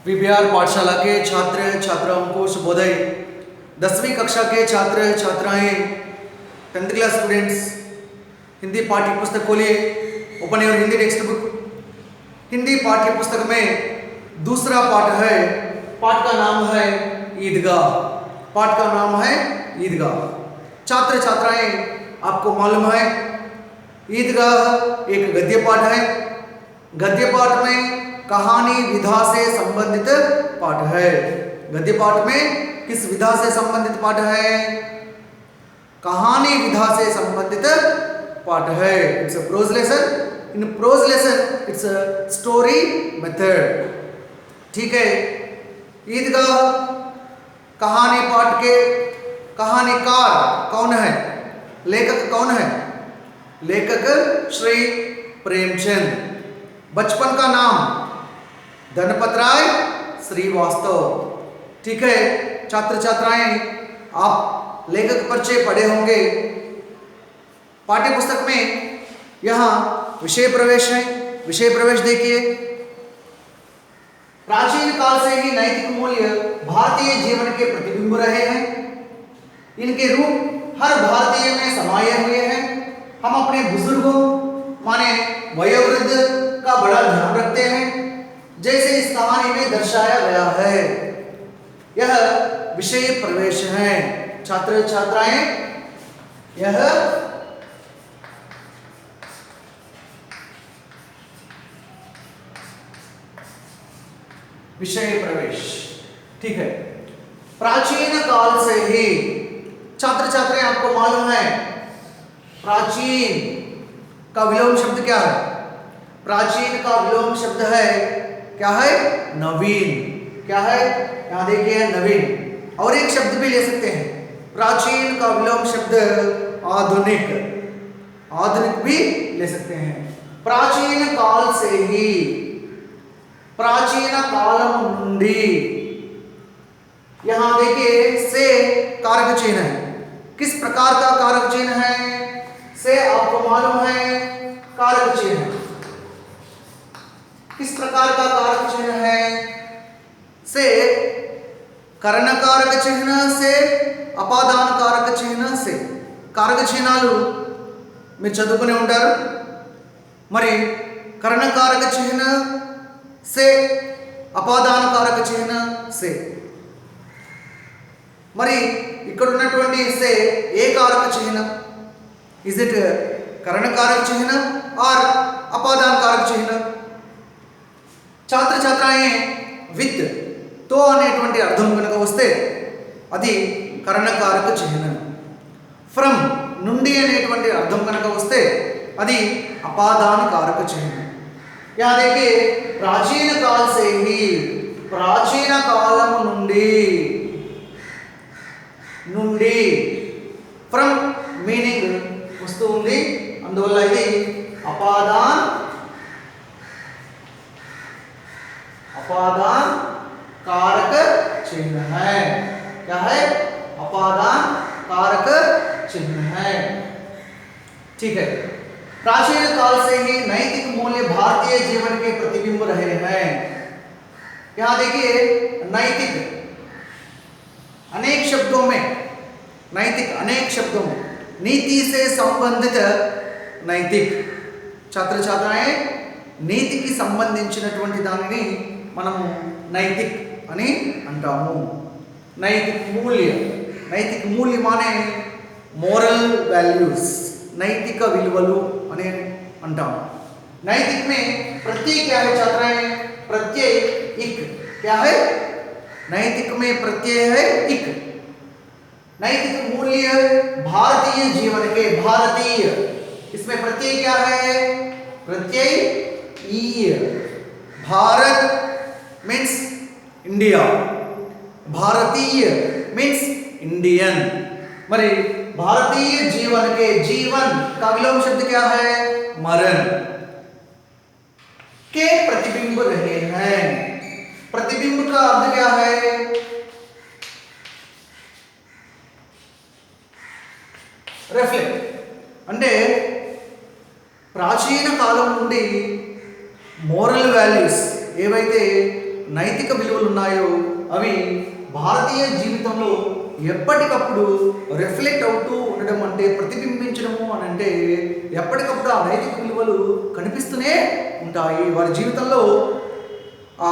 विबिआर पाठशाला के छात्र छात्राओं को शुभोदय। 10वीं कक्षा के छात्र छात्राएं 10th क्लास स्टूडेंट्स हिंदी पाठ्य पुस्तक खोलिए, open your Hindi text book. Hindi पाठ्य पुस्तक में दूसरा पाठ है, पाठ का नाम है ईदगाह। पाठ का नाम है ईदगाह। छात्र छात्राएं आपको मालूम है ईदगाह एक गद्य पाठ है। गद्य पाठ में कहानी विधा से संबंधित पाठ है। गद्य पाठ में किस विधा से संबंधित पाठ है? कहानी विधा से संबंधित पाठ है। It's a prose lesson. In prose lesson it's a story method. ठीक है। ईदगाह कहानी पाठ के कहानीकार कौन है? लेखक कौन है? लेखक श्री प्रेमचंद। बचपन का नाम धनपत राय श्रीवास्तव। ठीक है। छात्र छात्राएं आप लेखक परिचय पढ़े होंगे। पाठ्य पुस्तक में यहाँ विषय प्रवेश है। विषय प्रवेश देखिए। प्राचीन काल से ही नैतिक मूल्य भारतीय जीवन के प्रतिबिंब रहे हैं। इनके रूप हर भारतीय में समाये हुए हैं। हम अपने बुजुर्गों माने वयोवृद्ध का बड़ा ध्यान रखते हैं, जैसे इस कहानी में दर्शाया गया है। यह विषय प्रवेश है। छात्र छात्राएं यह विषय प्रवेश। ठीक है। प्राचीन काल से ही छात्र छात्राएं आपको मालूम है प्राचीन का विलोम शब्द क्या है? प्राचीन का विलोम शब्द है क्या है? नवीन। क्या है? यहां देखिए नवीन। और एक शब्द भी ले सकते हैं। प्राचीन का विलोम शब्द आधुनिक। आधुनिक भी ले सकते हैं। प्राचीन काल से ही, प्राचीन कालम నుండి, यहां देखिए से कारक चिन्ह है। किस प्रकार का कारक चिन्ह है? से आपको मालूम है कारक चिन्ह। किस प्रकार का कारक चिन्ह है? से कर्ण कारक चिन्ह से అపాదాన కారక చిహ్న से కారక చిహ్నాలు మీరు చదువుకునే ఉంటారు। మరి కర్ణ కారక చిహ్న से అపాదాన కారక చిహ్న से, మరి ఇక్కడ ఉన్నటువంటి से ఏ కారక చిహ్న? ఇస్ ఇట్ కర్ణ కారక చిహ్న ఆర్ అపాదాన కారక చిహ్న? छात्र छात्राएं विత్ తో అనేటువంటి అర్థం కనుక వస్తే అది కర్ణకారక చిహ్నం। ఫ్రమ్ నుండి అనేటువంటి అర్థం కనుక వస్తే అది అపాదాన కారక చిహ్నం। यहाँ देखिए प्राचीन काल से ही, प्राचीन कालम నుండి, నుండి ఫ్రమ్ మీనింగ్ వస్తూ ఉంది, అందువల్ల ఇది అపాదాన अपादान कारक चिन्ह है। क्या है? अपादान कारक चिन्ह है। ठीक है। प्राचीन काल से ही नैतिक मूल्य भारतीय जीवन के प्रतिबिंब रहे हैं। यहां देखिए नैतिक अनेक शब्दों में, नैतिक अनेक शब्दों में, नीति से संबंधित नैतिक। छात्र छात्राएं నీతికి సంబంధించినటువంటి దానిని మనము నైతిక్ అని అంటాము। నైతిक मूल्य, నైతిक मूल्य माने मोरल वैल्यूज, नैतिक विలువలు అని అంటాము। नैतिक में प्रत्यय क्या है छात्राएं? प्रत्यय इक। क्या है? नैतिक में प्रत्यय है इक। नैतिक मूल्य भारतीय जीवन के, भारतीय, इसमें प्रत्यय क्या है? प्रत्यय ई। भारत मीन्स इंडिया, भारतीय मीन्स इंडियन। मरे भारतीय जीवन के, जीवन का विलोम शब्द क्या है? मरण। के प्रतिबिंब रहे हैं। प्रतिबिंब का अर्थ क्या है? रिफ्लेक्ट। అంటే ప్రాచీన కాలం నుండి మోరల్ వాల్యూస్ ఏవైతే నైతిక విలువలు ఉన్నాయో అవి భారతీయ జీవితంలో ఎప్పటికప్పుడు రిఫ్లెక్ట్ అవుతూ ఉండడం అంటే ప్రతిబింబించడము అని అంటే ఎప్పటికప్పుడు ఆ నైతిక విలువలు కనిపిస్తూనే ఉంటాయి. వారి జీవితంలో ఆ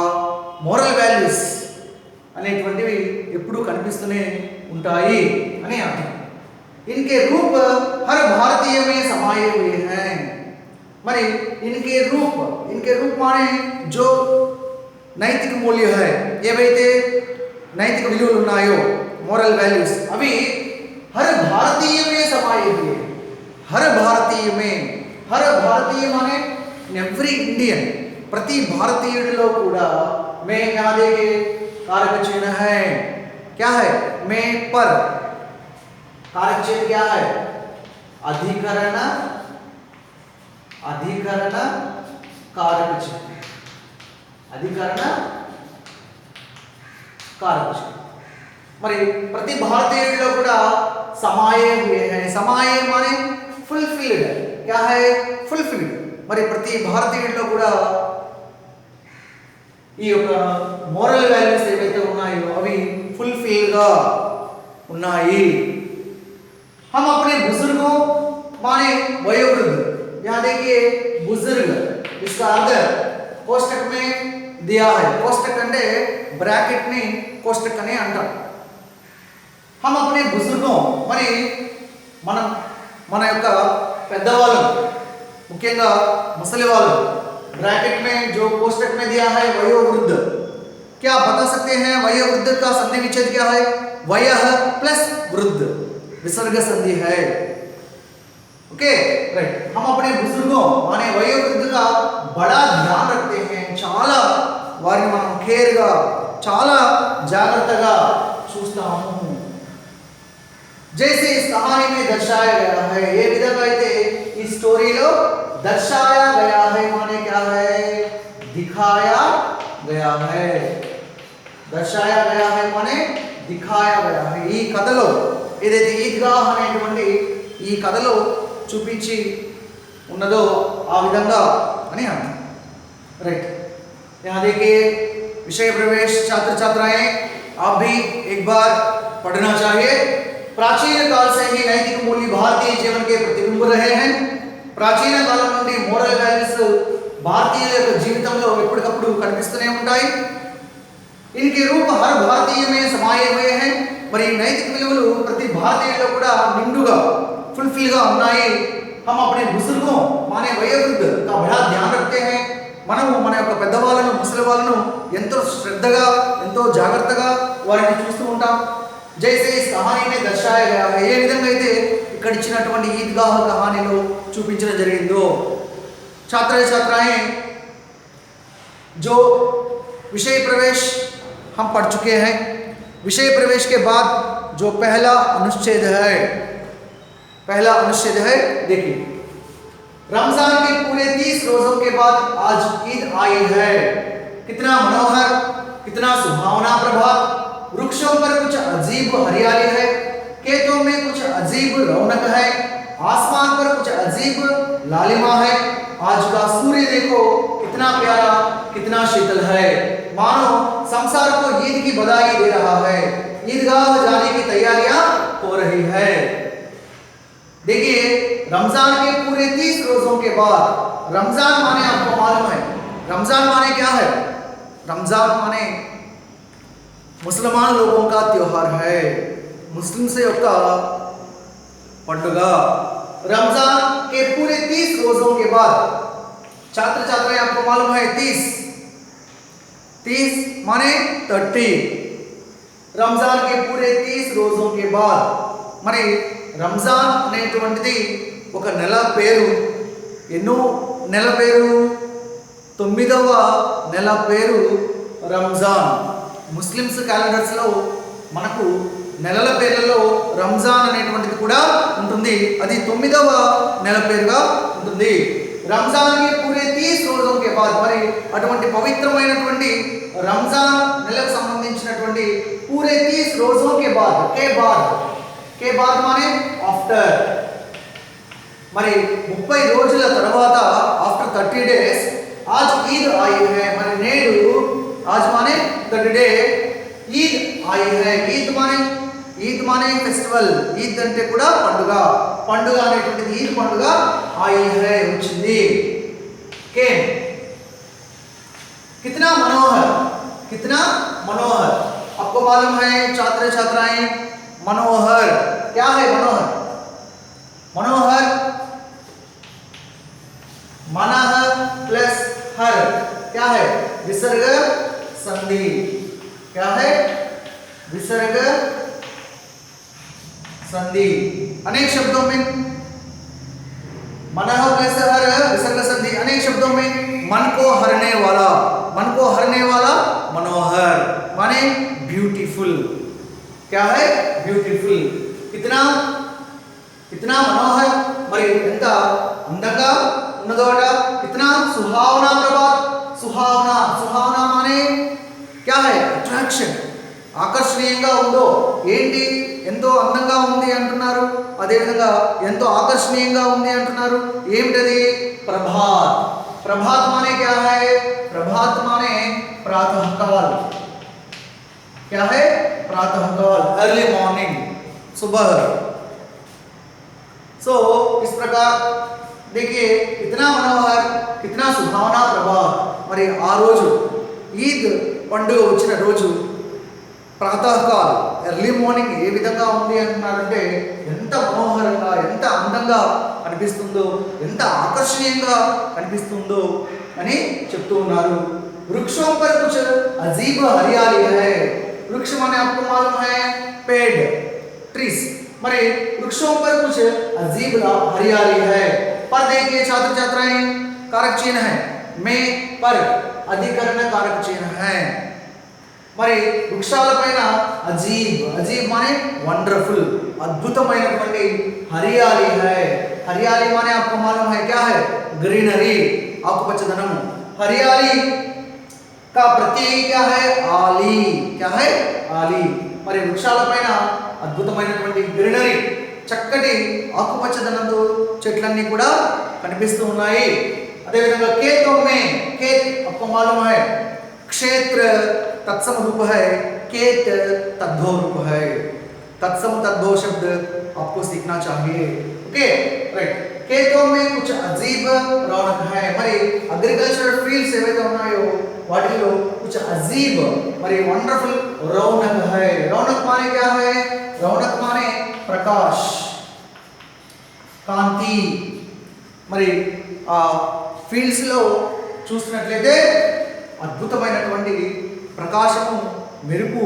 మోరల్ వాల్యూస్ అనేటువంటివి ఎప్పుడూ కనిపిస్తూనే ఉంటాయి అని అర్థం. इनके रूप हर भारतीय में समाये हुए हैं. మరి इनके रूप माने जो నైతిక మూల్య है, ఏవైతే నైతిక విలువలు ఉన్నాయో మోరల్ వాల్యూస్ అవి हर भारतीय में समाये हुए. हर भारतीय माने एवरी इंडियन, ప్రతి భారతీయుడిలో కూడా మే यहाँ देखिए कारक चिन्ह है, क्या है మే पर, कारक चिन्ह क्या है अधिकरण कारक चिन्ह, अधिकरण कारक चिन्ह. మరి ప్రతి భారతీయుడిలో కూడా समाये हुए हैं. समाये माने फुलफिल्ड, क्या है फुलफिल्ड. మరి ప్రతి భారతీయుడిలో కూడా ఈ యొక్క మోరల్ వాల్యూస్ ఏవైతే ఉన్నాయో అవి ఫుల్ఫిల్ గా ఉన్నాయి. हम अपने बुजुर्गों माने वयोवृद्ध, यहाँ देखिए बुजुर्ग इसका अर्थ कोष्टक में दिया है. कोष्टक అంటే బ్రాకెట్ ని కోష్టక్ అని అంటారు. हम अपने बुजुर्गों మరి మన యొక్క పెద్దవాళ్ళు ముఖ్యంగా ముసలి వాళ్ళు ब्रैकेट में जो कोष्टक में दिया है वयोवृद्ध, क्या आप बता सकते हैं वयोवृद्ध का संधि विच्छेद क्या है? वयः प्लस वृद्ध विसर्ग संधि है. Okay right. हम अपने बुजुर्गों माने वयोवृद्ध का बड़ा ध्यान रखते हैं. చాలా వారిని మనం కేర్ గా చాలా జాగ్రత్తగా చూస్తాము. जैसे इस कहानी में दर्शाया गया है, ये विधंగా అయితే ఈ స్టోరీలో दर्शाया गया है माने क्या है दिखाया गया है. दर्शाया गया है माने दिखाया गया है. ఈ కథలో ఏదైతే ఈద్గాహ్ అనేటువంటి ఈ కథలో చూపించి ఉన్నదో ఆ విధంగా అని అర్థం. రైట్. यहाँ देखिए विषय प्रवेश छात्र छात्राएं आप भी एक बार पढ़ना चाहिए. प्राचीन काल से ही नैतिक मूल्य भारतीय जीवन के प्रतिबिंब रहे हैं. ప్రాచీన కాలం నుండి మోరల్ వాల్యూస్ భారతీయుల యొక్క జీవితంలో ఎప్పటికప్పుడు కనిపిస్తూనే ఉంటాయి. इनके रूप हर भारतीय में समाये हुए हैं. మరి నైతిక విలువలు ప్రతి భారతీయుల్లో కూడా నిండుగా ఫుల్ఫిల్ గా ఉన్నాయి. हम अपने बुजुर्गों माने वयोवृद्ध का बड़ा ध्यान रखते हैं. మనము మన యొక్క పెద్దవాళ్ళను ముసలి వాళ్ళను ఎంతో శ్రద్ధగా ఎంతో జాగ్రత్తగా వారిని చూస్తూ ఉంటాం. जैसे इस कहानी में दर्शाया गया है, ఏ విధంగా అయితే ఇక్కడ ఇచ్చినటువంటి ఈద్గాహ్ కహానీలో చూపించడం జరిగిందో. छात्र छात्राएं जो विषय प्रवेश हम पढ़ चुके हैं, विषय प्रवेश के बाद जो पहला अनुच्छेद है देखिए रमजान के पूरे 30 रोजों के बाद आज ईद आई है. कितना मनोहर, कितना सुहावना प्रभात. वृक्षों पर कुछ अजीब हरियाली है, खेतों में कुछ अजीब रौनक है, आसमान पर कुछ अजीब लालिमा है. आज का सूर्य देखो कितना प्यारा, कितना शीतल है, मानो संसार को ईद की बधाई दे रहा है. ईदगाह जाने की तैयारियां हो रही है. देखिए रमजान के पूरे 30 रोजों के बाद, रमजान माने आपको मालूम है रमजान माने क्या है? रमजान माने मुसलमान लोगों का त्योहार है, मुस्लिम से యొక్క పండుగ. रमजान के पूरे 30 रोजों के बाद, छात्र छात्राएं आपको मालूम है 30 माने 30. रमजान के पूरे 30 रोजों के बाद మరి రంజాన్ అనేటువంటిది ఒక నెల పేరు. ఎన్నో నెల పేరు? 9వ నెల పేరు రంజాన్. ముస్లిమ్స్ క్యాలెండర్స్లో మనకు నెలల పేర్లలో రంజాన్ అనేటువంటిది కూడా ఉంటుంది. అది 9వ నెల పేరుగా ఉంటుంది. రంజాన్ కి పూరే 30 రోజుల के बाद మరి అటువంటి పవిత్రమైనటువంటి రంజాన్ నెలకు సంబంధించినటువంటి పూరే 30 రోజుల के बाद के बाद माने आफ्टर మరి 30 రోజుల తర్వాత ఆఫ్టర్ 30 డేస్ आज ईद आई है. మరి నేడు आज माने द डे ईद आई है. ఈద్ మానే ఫెస్టివల్. ఈద్ అంటే కూడా పండుగ. పండుగ అనేటువంటిది ఈద్ పండుగ आई है వచ్చింది. ఓకే. कितना मनोहर. आपको मालूम है छात्र छात्राएं, मनोहर क्या है? मनोहर मनः प्लस हर क्या है? विसर्ग संधि. क्या है? विसर्ग संधि. अनेक शब्दों में मनः प्लस हर विसर्ग संधि. अनेक शब्दों में मन को हरने वाला मनोहर माने ब्यूटीफुल. क्या है? ब्यूटीफुल. कितना मनोहर మరి ఎంత అందంగా ఉన్నదో అట. कितना सुहावना प्रभात. सुहावना माने क्या है? अट्रैक्शन. ఆకర్షణీయంగా ఉందో. ఏంటి ఎంతో అందంగా ఉంది అంటున్నారు, అదేవిధంగా ఎంతో ఆకర్షణీయంగా ఉంది అంటున్నారు. ఏమిటది? प्रभात माने क्या है? प्रभात माने प्रातः काल. क्या है? प्रातः काल, अर्ली मॉर्निंग, सुबह. सो इस प्रकार देखिए कितना मनोहर, कितना सुहावना प्रभात. మరి ఆ రోజు ఈద్ పండుగ వచ్చిన రోజు ప్రాతःకాల్ ఎర్లీ మార్నింగ్ ఏ విధంగా ఉంది అంటున్నారంటే ఎంత మనోహరంగా, ఎంత అందంగా కనిపిస్తుందో, ఎంత ఆకర్షణీయంగా కనిపిస్తుందో అని చెప్తూ ఉన్నారు. वृक्षों पर कुछ अजीब हरियाली है. वृक्ष माने आपको मालूम है पेड़, ट्रीज. मरे वृक्षों पर कुछ अजीब हरियाली है. पर देखिए छात्र छात्राएं, कारक चिन्ह है. में पर अधिकरण कारक चिन्ह है. మరి వృక్షాలపైన అజీబ్ మానే వండర్ఫుల్, అద్భుతమైనటువంటి హరియాలి है. हरियाली माने आपको मालूम है क्या है? ग्रीनरी, ఆకుపచ్చదనం. हरियाली का प्रतीक क्या है? आली. क्या है? आली. మరి వృక్షాలపైన అద్భుతమైనటువంటి గ్రీనరీ, చక్కటి ఆకుపచ్చదనంతో చెట్లన్నీ కూడా కనిపిస్తూ ఉన్నాయి. అదేవిధంగా खेतों में, खेत आपको मालूम है क्षेत्र तत्सम रूप है, खेत तद्भव रूप है. तत्सम तद्भव शब्द आपको सीखना चाहिए. Okay right. खेतों में कुछ अजीब रौनक है. మరి అగ్రికల్చరల్ ఫీల్డ్స్ ఏవైతే ఉన్నాయో వాటిలో कुछ अजीब మరి వండర్ఫుల్ रौनक है. रौनक माने क्या है? रौनक माने प्रकाश, కాంతి. మరి ఆ ఫీల్డ్స్ లో చూస్తున్నట్లయితే అద్భుతమైనటువంటి ప్రకాశము, మెరుపు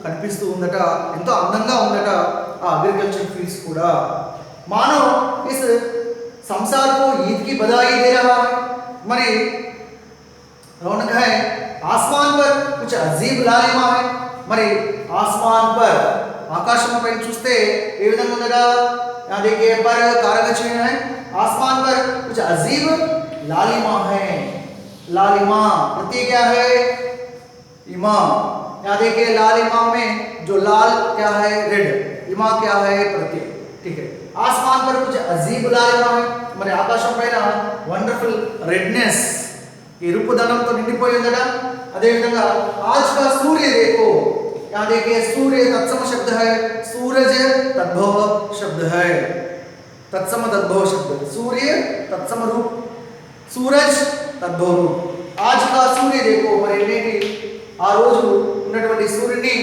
కనిపిస్తూ ఉందట. ఎంతో అందంగా ఉందట ఆ అగ్రికల్చర్ ఫీల్డ్స్ కూడా. मानो इस संसार को ईद की बधाई दे रहा है. मरी रौनक है. आसमान पर कुछ अजीब लालिमा है. मरी आसमान पर आकाशम पైన చూస్తే ఏ విధంగా ఉందట? यहाँ देखिए पर कारक चिन्ह है. आसमान पर कुछ अजीब लालिमा है. लालिमा प्रतीक क्या है? इमा. यहाँ देखिए लाल इमा में जो लाल क्या है? रेड. इमा क्या है? प्रतीक. ठीक है. आसमान पर कुछ अजीब लालिमा है. మరి ఆకాశం పైన వండర్ఫుల్ రెడ్నెస్, ఎరుపుదనంతో నిండిపోయి ఉందట. అదే విధంగా आज का सूर्य देखो. यहाँ देखिए सूर्य तत्सम शब्द है, सूरज तद्भव शब्द है. तत्सम तद्भव शब्द, सूर्य तत्सम रूप, सूरज तद्भव रूप. आज का सूर्य देखो. మరి నేటి ఆ రోజు ఉన్నటువంటి సూర్యుని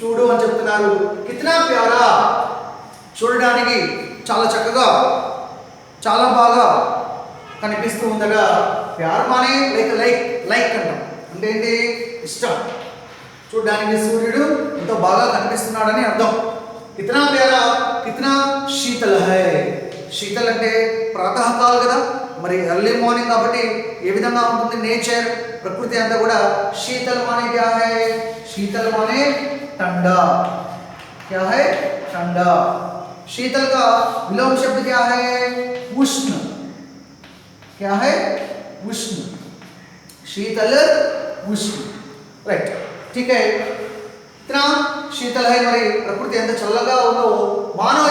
చూడు అని చెప్తున్నారు. కితనా ప్యారా, చూడడానికి చాలా చక్కగా, చాలా బాగా కనిపిస్తూ ఉందట. ప్యార్ మానే లైక్ అంటాం. అంటే ఏంటి? ఇష్టం. చూడడానికి సూర్యుడు ఎంతో బాగా కనిపిస్తున్నాడని అర్థం. కితనా ప్యారా, కితనా శీతల్ హై. శీతల్ అంటే ప్రాతःకాల్ కదా, మరి ఎర్లీ మార్నింగ్ కాబట్టి ఏ విధంగా ఉంటుంది నేచర్, ప్రకృతి అంతా కూడా. శీతల్ మానే క్యా హై? శీతల్ మానే ठंडा. क्या है? ठंडा. शीतल का विलोम शब्द क्या है? उष्ण. क्या है? उष्ण. शीतल, उष्ण. राइट. ठीक है. इतना शीतल है. మరి ప్రకృతి ఎంత చల్లగా ఉందో. మానవ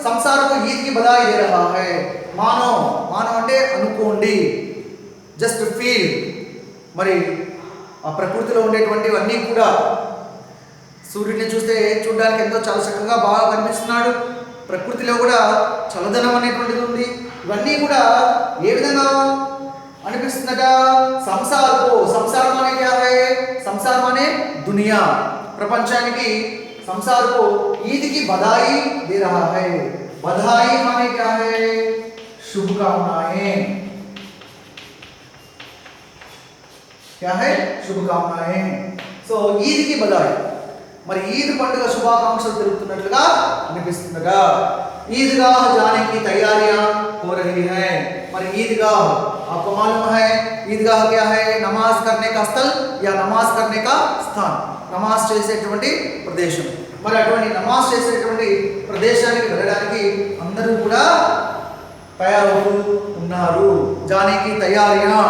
సంసార को ईद की बधाई दे रहा है. మానవ అంటే అనుకోండి, జస్ట్ ఫీల్. మరి ఆ ప్రకృతిలో ఉండేటువంటివన్నీ కూడా సూర్యుడిని చూడడానికి ఎంతో చాలా చక్కగా బాగా కనిపిస్తున్నాడు. ప్రకృతిలో కూడా చల్లదనం అనేటువంటిది ఉంది. ఇవన్నీ కూడా ఏ విధంగా అనిపిస్తుందట? సంసార్ माने क्या है? संसार माने दुनिया, प्रपंचाనికి संसार को ईद की बधाई दे रहा है. बधाई माने क्या है? शुभकामनाएं. क्या है? शुभकामनाएं. సో ఈద్ కి బధాయి. మరి ఈద్ పండుగ శుభాకాంక్షలు తెలుపుతున్నట్లుగా అనిపిస్తుందగా. ईदगाह जाने की तैयारियां हो रही हैं. మరి ईदगाह आपको मालूम है ईदगाह क्या है? नमाज करने का स्थल या नमाज करने का स्थान. నమాజ్ చేసేటువంటి ప్రదేశం. మరి అటువంటి నమాజ్ చేసేటువంటి ప్రదేశానికి వెళ్ళడానికి అందరూ కూడా తయారవుతూ ఉన్నారు. जाने की तैयारियां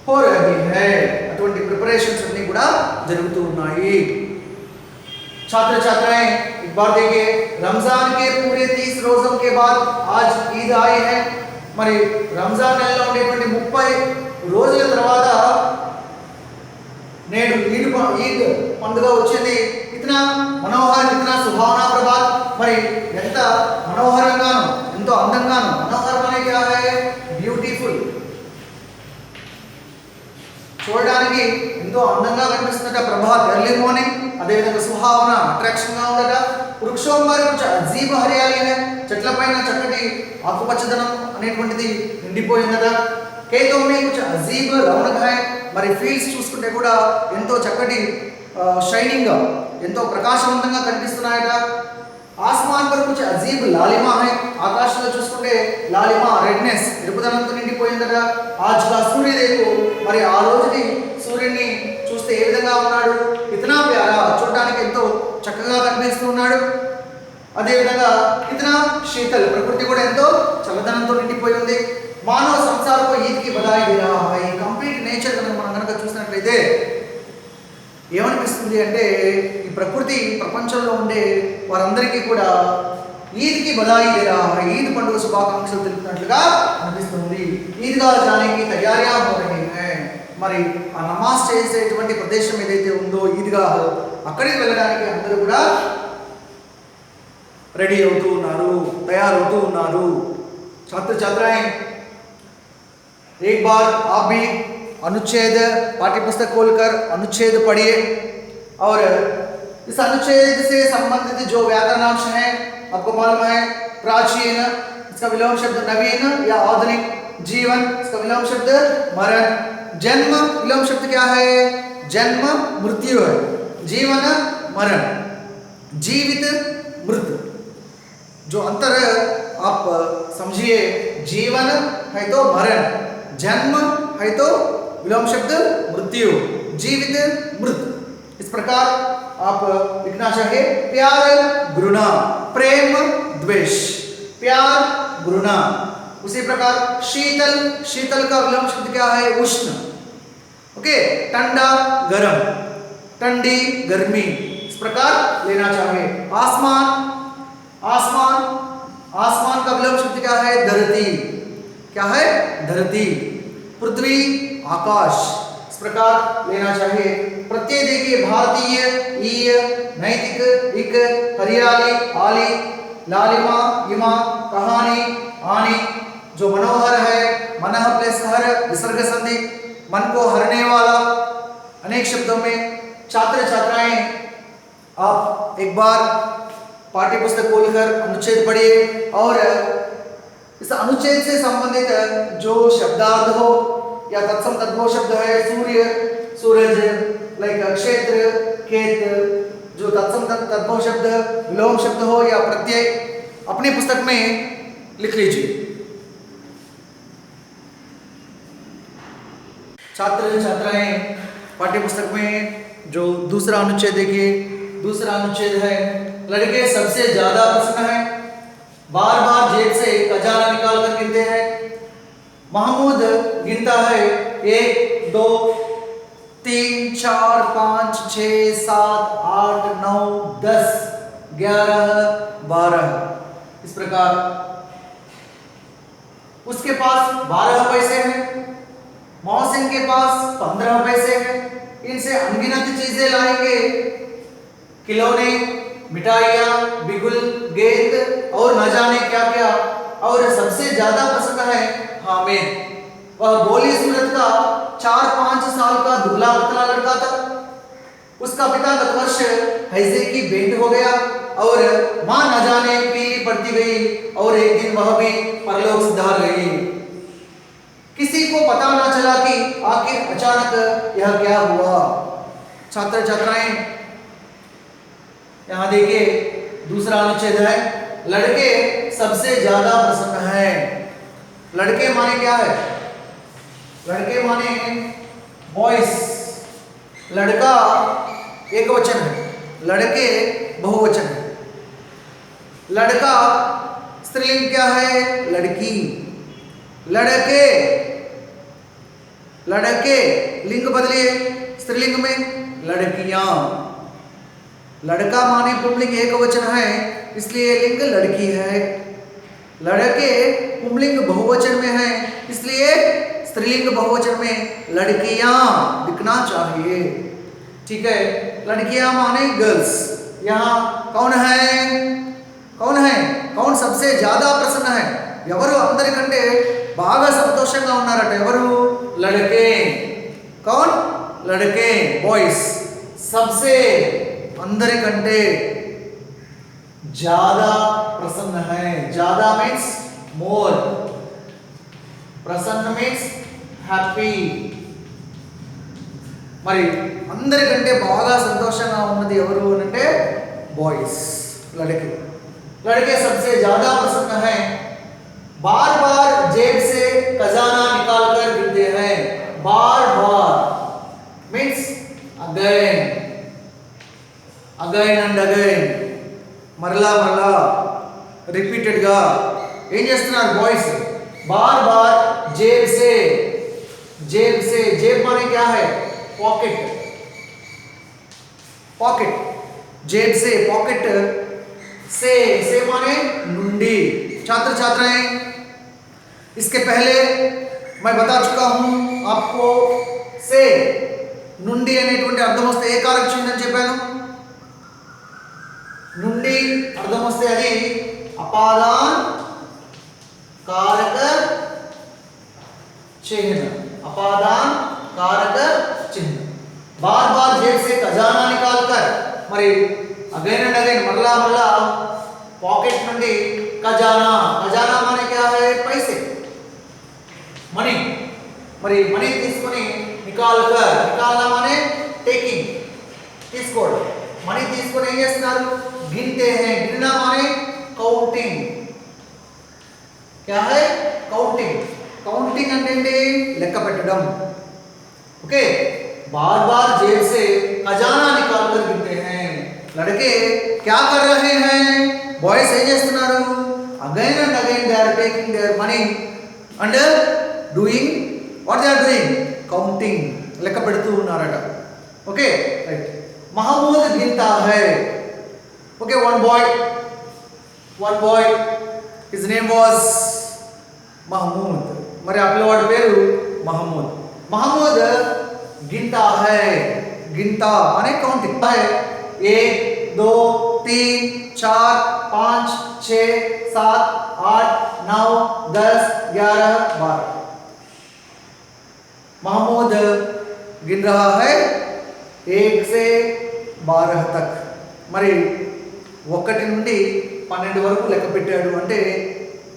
हो रही है. అటువంటి ప్రిపరేషన్స్ అన్ని కూడా జరుగుతూ ఉన్నాయి. छात्र छात्राएं एक बार देखिए, रमजान के पूरे 30 रोजों के बाद आज ईद आई है. మరి రంజాన్ నెలలో ఉండేటువంటి 30 రోజుల తర్వాత నేడు ఈద్ పండుగ వచ్చింది. ఇతనా మనోహర, ఇతనా సుభావనా ప్రభాత్. మరి ఎంత మనోహరంగాను ఎంతో అందంగాను, మనోహరం అనే క్యా హై? బ్యూటిఫుల్, చూడడానికి ఎంతో అందంగా కనిపిస్తుందట ప్రభాత్, ఎర్లీ మార్నింగ్. అదేవిధంగా సుహావన, అట్రాక్షన్ గా ఉందట. వృక్షోం మరి అజీబ్ హరియాలి హై, చెట్ల పైన చక్కటి ఆకుపచ్చదనం అనేటువంటిది నిండిపోయిందట. కేతో మే కుచ్ అజీబ్ రౌనక్ హై. మరి ఫీల్డ్స్ చూసుకుంటే కూడా ఎంతో చక్కటి షైనింగ్ గా, ఎంతో ప్రకాశవంతంగా కనిపిస్తున్నాయట. ఆస్మాన్ పర్ కుచ్ అజీబ్ లాలిమా హై. ఆకాశంలో చూసుకుంటే లాలిమా, రెడ్నెస్, ఎరుపుదనంతో నిండిపోయిందట. ఆజ్ కా సూర్యదేవు, మరి ఆ రోజుని సూర్యుడిని చూస్తే ఏ విధంగా ఉన్నాడు? ఇతనా ప్యారా, చూడడానికి ఎంతో చక్కగా కనిపిస్తూ ఉన్నాడు. అదేవిధంగా ఇతనా శీతల్, ప్రకృతి కూడా ఎంతో చల్లదనంతో నిండిపోయి ఉంది. మానవ సంసారంలో ఈద్కి Badhaai they రహా high. Complete nature మనం కనుక చూసినట్లయితే ఏమనిపిస్తుంది అంటే ఈ ప్రకృతి ప్రపంచంలో ఉండే వారందరికీ కూడా ఈద్కి బధాయి దే రహా హై, ఈద్ పండుగ శుభాకాంక్షలు తెలుపుతున్నట్లుగా అనిపిస్తుంది. ఈద్గా జానేకి తయారియా హో రహీ హై. మరి ఆ నమాజ్ చేసేటువంటి ప్రదేశం ఏదైతే ఉందో ఈద్గా, అక్కడికి వెళ్ళడానికి అందరూ కూడా రెడీ అవుతూ ఉన్నారు, తయారవుతూ ఉన్నారు. छात्र छात्राएं एक बार आप भी अनुच्छेद पाठ्य पुस्तक खोलकर अनुच्छेद पढ़िए और इस अनुच्छेद से संबंधित जो व्याकरणांश हैं आपको मालूम है. प्राचीन, इसका विलोम शब्द नवीन या आधुनिक. जीवन, इसका विलोम शब्द मरण. जन्म, विलोम शब्द क्या है? जन्म मृत्यु है. जीवन मरण, जीवित मृत. जो अंतर आप समझिए, जीवन है तो मरण, जन्म है तो विलोम शब्द मृत्यु, जीवित मृत. इस प्रकार आप लिखना चाहिए. प्यार घृणा, प्रेम द्वेष. प्यार घृणा. उसी प्रकार शीतल, शीतल का विलोम शब्द क्या है? उष्ण. ओके. ठंडा गर्म, ठंडी गर्मी. इस प्रकार लेना चाहिए. आसमान, आसमान, आसमान का विलोम शब्द क्या है? धरती. क्या है? धरती. पृथ्वी, आकाश. इस प्रकार लेना चाहिए. प्रत्यय देखिए, भारतीय, ईय, नैतिक, इक, हरियाली, आली, लालिमा, इमा, कहानी, आनी. जो मनोहर है, मनः प्लस हर, विसर्ग संधि, मन को हरने वाला. अनेक शब्दों में. छात्र छात्राएं आप एक बार पाठ्य पुस्तक खोलकर अनुच्छेद पढ़िए और इस अनुच्छेद से संबंधित जो शब्दार्थ हो या तत्सम तद्भव शब्द है, सूर्य, सूरज, लाइक क्षेत्र, खेत, जो तत्सम तद्भव शब्द, विलोम शब्द हो या प्रत्यय, अपनी पुस्तक में लिख लीजिए. छात्र छात्राएं पाठ्य पुस्तक में जो दूसरा अनुच्छेद देखिए. दूसरा अनुच्छेद है लड़के सबसे ज्यादा प्रश्न है. बार बार जेब से खजाना निकाल कर गिनते हैं. महमूद गिनता है 1 2 3 4 5 6 7 8 9 10 11 12. इस प्रकार उसके पास 12 पैसे हैं. मोहसिन के पास 15 पैसे हैं, इनसे अनगिनत चीजें लाएंगे, खिलौने, मिठाइयाँ, बिगुल, गेंद और न जाने क्या क्या। और सबसे ज्यादा पसंद है हामिद। वह भोली सूरत का 4-5 साल का दुबला पतला लड़का था। उसका पिता गत वर्ष हैजे की भेंट हो गया और मां न जाने पीली पड़ती गई और एक दिन वह भी परलोक सिधार गई। किसी को पता न चला कि आखिर अचानक यह क्या हुआ। छात्र छात्राएं यहां देखिए, दूसरा अनुच्छेद है लड़के सबसे ज्यादा प्रसन्न हैं। लड़के माने क्या है? लड़के माने बॉयज। लड़का एक वचन है, लड़के बहुवचन है। लड़का स्त्रीलिंग क्या है? लड़की। लड़के, लड़के लिंग बदलिए स्त्रीलिंग में लड़कियां। लड़का माने पुंलिंग एक वचन है, इसलिए लिंग लड़की है। लड़के पुंलिंग बहुवचन में है, इसलिए स्त्रीलिंग बहुवचन में लड़कियां दिखना चाहिए। ठीक है, लड़कियां माने गर्ल्स। यहाँ कौन है? कौन है? कौन सबसे ज्यादा प्रसन्न है? ఎవరు అందరికంటే బాగా సంతోషంగా ఉన్నారట? ఎవరు? लड़के। कौन? लड़के, बॉयज। सबसे అందరికంటే ज्यादा प्रसन्न है। ज्यादा मीन्स मोर, प्रसन्न मीन्स హ్యాపీ। మరి అందరికంటే బాగా సంతోషంగా ఉన్నది ఎవరు అంటే బాయ్స్, लड़के। लड़के सबसे ज्यादा प्रसन्न हैं। बार बार जेब से खजाना निकाल कर गिनते हैं। बार बार means again, again and again, मरला मरला, रिपीटेड गा ఏం చేస్తున్నారు బాయ్స్? बार बार जेब से, जेब से, जेब माने क्या है? Pocket, pocket. जेब से, पॉकेट से माने नुंडी। छात्र छात्राएं, इसके पहले मैं बता चुका हूं आपको, से నుండి అనేటువంటి అర్థం వస్తే ఏ కారక చిహ్నం చెప్పాను? నుండి అర్థం వస్తే అది అపాదాన్ कारक चिन्ह, अपादान कारक चिन्ह। बार बार जेब से खजाना निकाल कर, మరి अगेन एंड अगेन, मरला मरला पॉकेट నుండి खजाना। खजाना माने क्या है? पैसे, मनी। మరి మనీ తీసుకొని నికాల్ కర్, నికాల్నా माने टेकिंग, తీసుకోవడం। మనీ తీసుకొని ఏం చేస్తున్నారు? गिनते हैं। गिनना माने काउंटिंग। क्या है? काउंटिंग। काउंटिंग అంటే ఏంటి? లెక్క పెట్టడం। ओके, बार बार जेब से खजाना निकाल कर गिनते हैं। लड़के क्या कर रहे हैं? बॉयज ఏం చేస్తున్నారు? Again and again they are taking their money and doing what they are doing? counting, లెక్క పెడుతూ ఉన్నారట। Okay right. महमूद गिनता है। Okay, one boy, his name was Mahmood. మరి ఆ పిల్లవాడి పేరు महमूद। महमूद गिनता है। गिनता माने काउंटिंग है। 1 2 3 4 5 6 7 8 9 10 11 12। महमूद गिन रहा है 1 से 12 तक। మరి 1 నుండి 12 వరకు లెక్క పెట్టాడు అంటే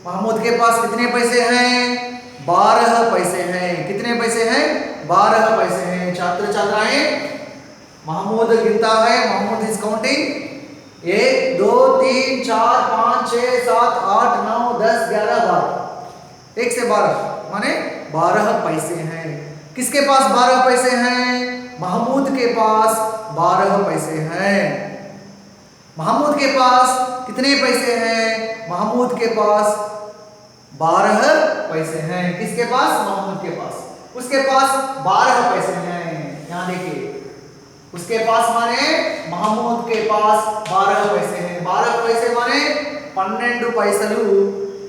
महमूद के पास कितने पैसे हैं? 12 पैसे हैं। कितने पैसे हैं? 12 पैसे हैं। छात्र छात्राएं, महमूद गिनता है। Mahmood is counting 1 2 3 4 5 6 7 8 9 10 11 12। 1 से 12 माने 12 पैसे हैं। किसके पास 12 पैसे हैं? महमूद के पास 12 पैसे हैं। महमूद के पास कितने पैसे हैं? महमूद के पास 12 पैसे हैं। किसके पास? महमूद के पास। उसके पास 12 पैसे हैं। यहाँ देखिए, उसके पास माने महमूद के पास 12 पैसे हैं। 12 पैसे माने 12 पैसలు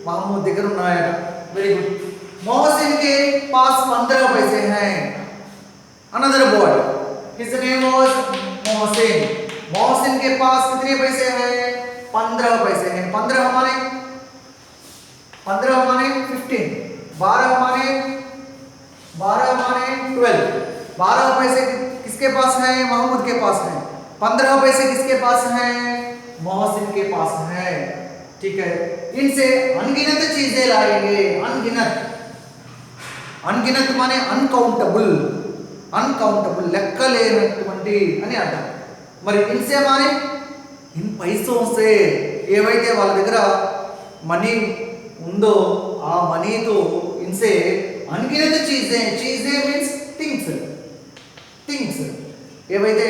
महमूद దగ్గర ఉన్నాయట। Very good. मोहसिन के पास 15 पैसे हैं। Another boy, his name was Mohsin. Mohsin के पास कितने पैसे हैं? 15 पैसे हैं। 15 हमारे 15 12 हमारे 12 12 पैसे किसके पास हैं? महमूद के पास हैं। 15 पैसे किसके पास हैं? मोहसिन के पास हैं। ठीक है, इनसे अनगिनत चीजें लाएंगे। अनगिनत माने अनकౌంటబుల్, లెక్క లేనటువంటి అని అర్థం। మరి ఇన్సే మానే ఇన్ పైసోं से ఏవైతే వాళ్ళ దగ్గర మనీ ఉందో ఆ మనీతో ఇన్సే అన్గినత చీజే మీన్స్ థింగ్స్ ఏవైతే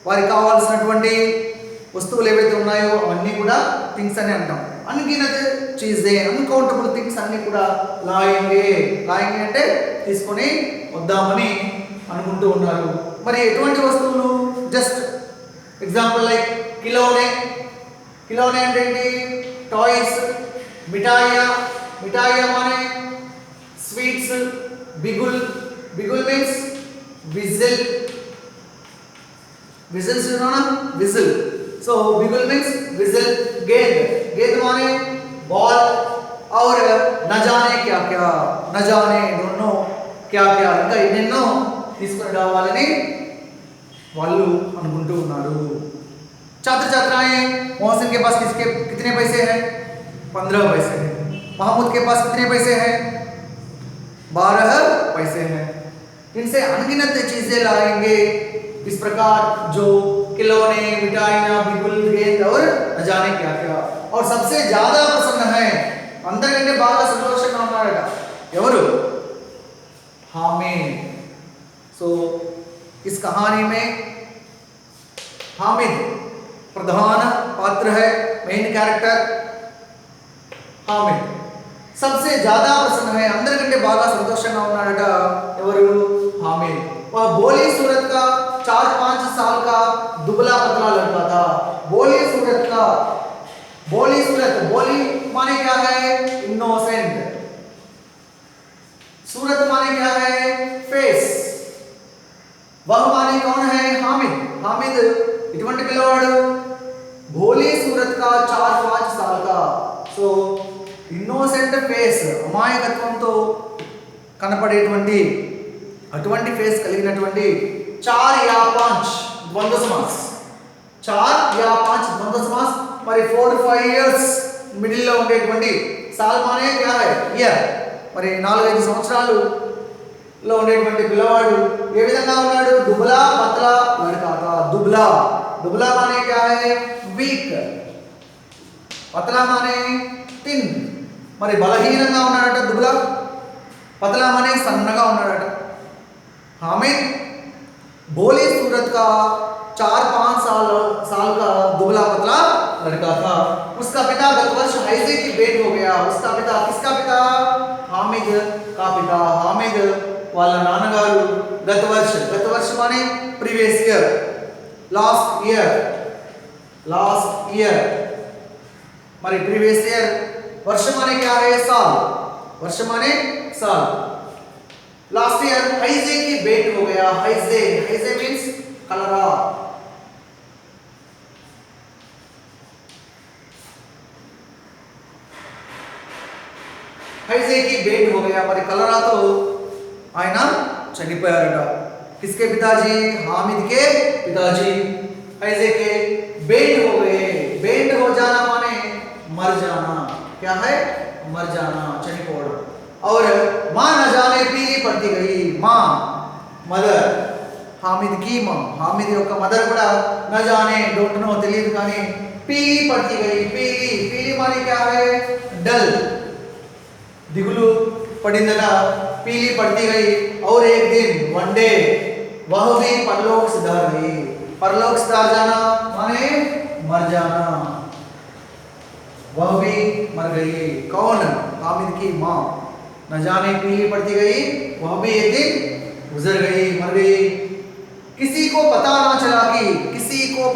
వారికి కావాల్సినటువంటి వస్తువులు ఏవైతే ఉన్నాయో అవన్నీ కూడా థింగ్స్ అని అంటాం। అన్గినత చీజే, అన్కౌంటబుల్ థింగ్స్ అన్ని కూడా లాయింగే అంటే తీసుకొని వద్దామని అనుకుంటూ ఉన్నారు। మరి ఎటువంటి వస్తువులు? జస్ట్ ఎగ్జాంపుల్ లైక్ కిలోనే అంటే ఏంటి? టాయ్స్, మిఠాయియా మానే స్వీట్స్, బిగుల్ మీన్స్ विजिल्स यू नो ना, विजिल। सो बिगुल मीन्स विजिल। गेंद माने बॉल। और न जाने क्या डोंट नो क्या ఇంకా ఎన్నెన్నో తీసుకొని రావాలని వాళ్ళు అనుకుంటూ ఉన్నారు। छात्राएं, मोहसिन के पास कितने पैसे हैं? 15 पैसे हैं। महमूद के पास कितने पैसे हैं? 12 पैसे हैं। इनसे अनगिनत चीजें लाएंगे। इस प्रकार जो खिलौने, मिठाइयाँ, बिगुल, गेंद और न जाने क्या और सबसे ज्यादा प्रसन्न है, अंदर बागा संतोषंगा उन्नारట ఎవరు? हामिद। सो इस कहानी में हामिद प्रधान पात्र है, मेन कैरेक्टर हामिद सबसे ज्यादा प्रसन्न है, अंदर बागा संतोषंगा उन्नारట ఎవరు? हामिद। वह भोली सूरत का 4-5 साल का दुबला पतला लड़का था। भोली माने क्या है? इनोसेंट। सूरत माने क्या है? फेस। वह माने कौन है? हामिद इటువంటి పిల్లవాడు భోలీ సూరత్ का 4-5 साल का। సో ఇన్నోసెంట్ ఫేస్, అమాయకత్వంతో కనపడేటువంటి అటువంటి ఫేస్ కలిగినటువంటి 4 या 5 द्वंद्व समास, 4 या 5 द्वंद्व समास। మరి 4-5 ఇయర్స్ మిడిల్ లో ఉండేటువంటి సాల్ మానే क्या है? ఇయర్। మరి 4-5 సంవత్సరాలు లో ఉండేటువంటి పిల్లవాడు ఏ విధంగా ఉన్నాడు? దుబలా పతలా లड़का था। दुबला माने क्या है? వీక్। పతలా మానే థిన్। మరి బలహీనంగా ఉన్నాడట దుబలా। పతలా మానే సన్నగా ఉన్నాడట। हामिद भोली सूरत का 4-5 साल का दुबला पतला लड़का था। उसका पिता गत वर्ष हैजे की भेंट हो गया। उसका पिता, किसका पिता? हामिद का पिता। हामिद वाला नानगारू गत वर्ष माने प्रीवियस ईयर, लास्ट ईयर। माने प्रीवियस ईयर, वर्ष माने क्या है? साल। वर्ष माने साल। लास्ट ईयर हैजे की भेंट हो गया। हैजे मीन्स कलरा। हैजे की भेंट हो गया। మరి కలరాతో ఆయన చనిపోయారట। किसके पिताजी? हामिद के पिताजी। हैजे के भेंट हो गए। भेंट हो जाना माने मर जाना। क्या है? मर जाना, చనిపోవడం। और माँ न जाने पीली पड़ती गई। माँ मदर, हामिद की माँ, हामिद యొక్క మదర్ కూడా न जाने डोंट नो తెలియదు కానీ पीली पड़ती गई। पीली माने क्या है? डल, दिगुलू पड़िंदना, पीली पड़ती गई। और एक दिन वन डे वह भी परलोक सिधार गई। परलोक सिधार जाना माने मर जाना। वह भी मर गई। कौन? हामिद की माँ। न जाने पीली पड़ती गई, वह भी एक दिन गुजर गई, मर गई। किसी को पता ना चला कि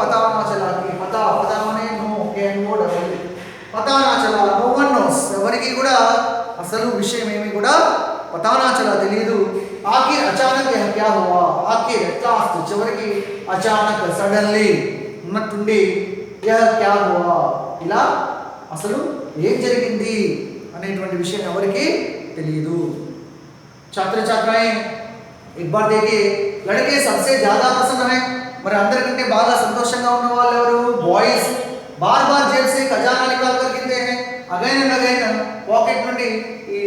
पता माने नो, कैन, नो, डबल। पता ना चला, नो वन नोस, ఎవరికి కూడా అసలు విషయం ఏమీ కూడా పతానా చలా తెలియదు. ఆఖిర్ అచానక్ యహ్ క్యా హువా, ఆఖిర్ ఎట్ లాస్ట్ చివరికి అచానక్ సడన్లీ ఉన్నట్టుండి యహ్ క్యా హువా ఇలా అసలు ఏం జరిగింది అనేటువంటి విషయం ఎవరికి తెలియదు. छात्र छात्राएं एक बार देखिए, लड़के सबसे ज्यादा पसंद है, మరి అందరికంటే బాగా సంతోషంగా ఉన్న వాళ్ళు ఎవరు? బాయ్స్. బార్ బార్ जेब से खजाना निकाल कर गिनते हैं, అగైన్ అండ్ అగైన్ పాకెట్ నుండి ఈ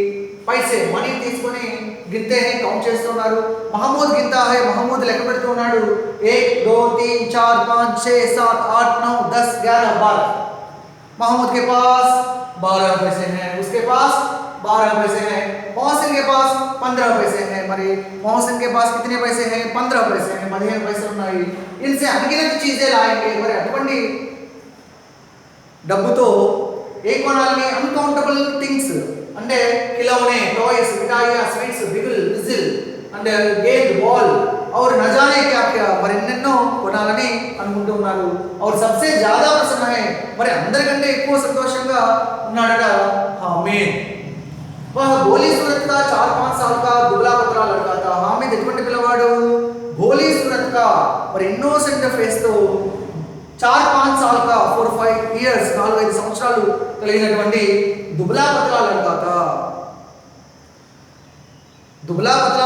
పైసే మనీ తీసుకొని గిनते हैं, కౌంట్ చేస్తున్నారు. మహమూద్ గిनता है, మహమూద్ లెక్క పెడుతున్నాడు. 1 2 3 4 5 6 7 8 9 10 11 12. महमूद के पास 12 पैसे हैं, उसके पास 12 पैसे हैं, मोहसिन के पास 15 पैसे हैं. మరి मोहसिन के पास कितने पैसे हैं? 15 पैसे हैं. 15 पैसे ఉన్నాయి. इनसे अनगिनत चीजें लाएंगे. మరి అటువంటి డబ్బుతో ఏ కొనాలని? అన్కౌంటబుల్ థింగ్స్ అంటే खिलौने, टॉयज, मिठाइयां, स्वीट्स, बिगल, विजिल అండ్ गेंद, बॉल और न जाने क्या क्या మరి ఎన్నెన్నో కొనాలని అనుకుంటూ ఉన్నారు. और सबसे ज्यादा पसंद है, మరి అందరికంటే ఎక్కువ సంతోషంగా ఉన్నాడట हामिद. वह भोली सूरत का 4-5 साल का दुबला पतला लड़का था. हामिद ఎటువంటి పిల్లవాడు? భోలీ సూరత్ కా మరి ఇన్నోసెంట్ ఫేస్ తో 4-5 साल का 4-5 ఇయర్స్ 4-5 సంవత్సరాలు కలిగినటువంటి दुबला पतला लड़का था. दुबला पतला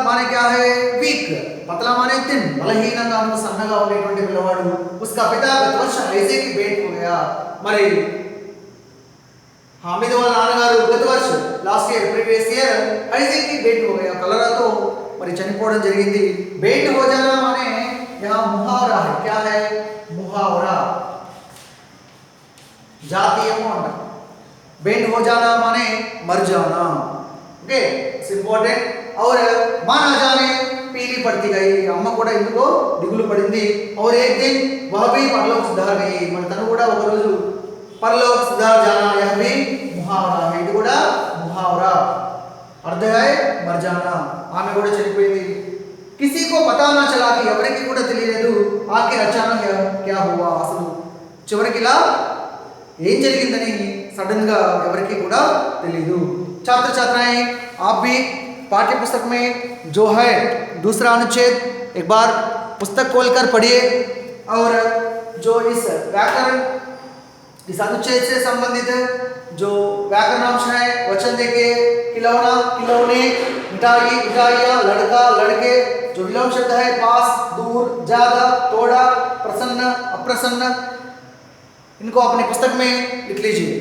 माने क्या है? वीक. पतला माने थिन, బలహీనంగా సన్నగా ఉండేటువంటి పిల్లవాడు. उसका पिता गत वर्ष ऐसे की भेंट हो गया. మరి हामिद వాళ్ళ నాన్నగారు గత వర్ష లాస్ట్ ఇయర్ ప్రీవియస్ ఇయర్ ऐसे की भेंट हो गया, కలరాతో మరి చనిపోవడం జరిగింది. भेंट हो जाना माने यहाँ मुहावरा है. क्या है? मुहावरा, जातीयము అంట. भेंट हो जाना माने मर जाना. Okay, it's important. और मां ना जाने पीली पड़ती गई, అమ్మ కూడా ఎందుకో దిగులు పడింది. और एक दिन वह भी परलोक सुधार गई, మరి తను కూడా ఒక రోజు परलोक सुधार जाना, यह भी मुहावरा है. ఇది కూడా मुहावरा. अर्थ है मर जाना. ఆమె కూడా చనిపోయింది. किसी को पता ना चला कि ఎవరికి కూడా తెలియలేదు. ఆఖిర్ అచానక్ क्या हुआ, అసలు చివరికి ఇలా ఏం జరిగిందని సడన్ గా ఎవరికి కూడా తెలియదు. छात्र छात्राएं, आप भी पाठ्य पुस्तक में जो है दूसरा अनुच्छेद एक बार पुस्तक खोलकर पढ़िए और जो इस व्याकरण इस अनुच्छेद से संबंधित जो व्याकरणांश है वचन देखिए. खिलौना, खिलौने, मिठाई, मिठाइयाँ, लड़का, लड़के. जो विलोम शब्द है पास, दूर, ज्यादा, थोड़ा, प्रसन्न, अप्रसन्न, इनको अपनी पुस्तक में लिख लीजिए.